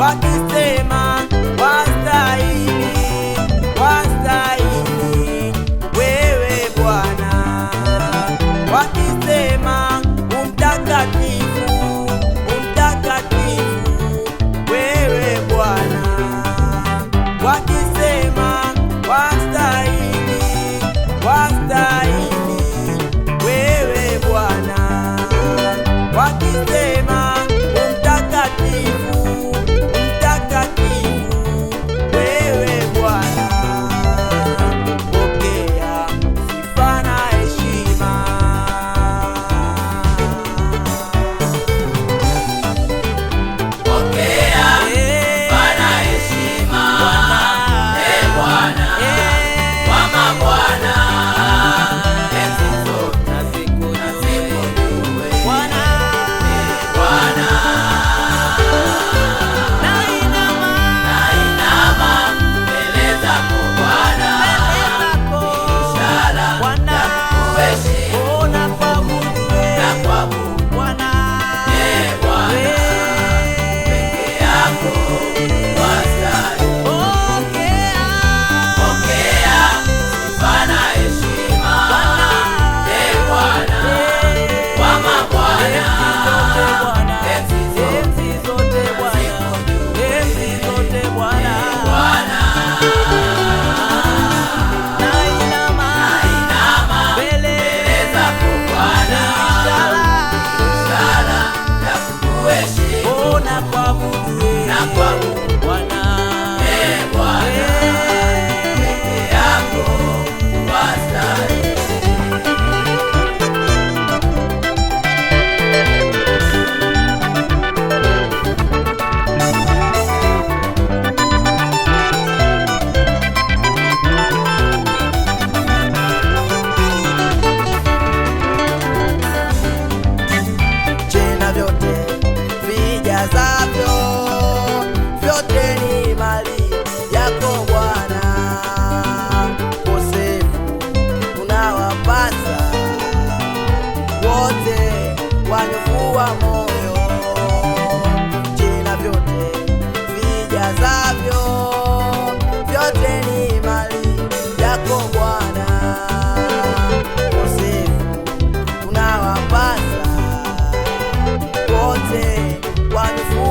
wakisema wastahili, wastahili wewe Bwana, wakisema umtakatifu, umtakatifu wewe Bwana, wakisema wastahili, wastahili wewe Bwana, wakisema umtakatifu, umtakatifu wewe Bwana. Pokea sifa na heshima. Pokea sifa na heshima, Ee Bwana wa mabwana, enzi zote na siku zote Bwana, Bwana. Nainama mbele zako Bwana, ishara ya kuheshimu na kuabudu, Ee Bwana, peke yako wastahili. Pokea sifa na heshima, Ee Bwana wa mabwana, enzi zote Bwana. Nainama mbele zako Bwana, ishara ya kukuheshimu na kuabudu, Ee Bwana, peke yako wastahili. Tena vyote vijazavyo, vyote ni mali yako Bwana. Ukosefu unawapasa wote wanyofu wa moyo. Tena vyote vijazavyo, vyote ni mali yako Bwana. Ukosefu unawapasa wote wanyofu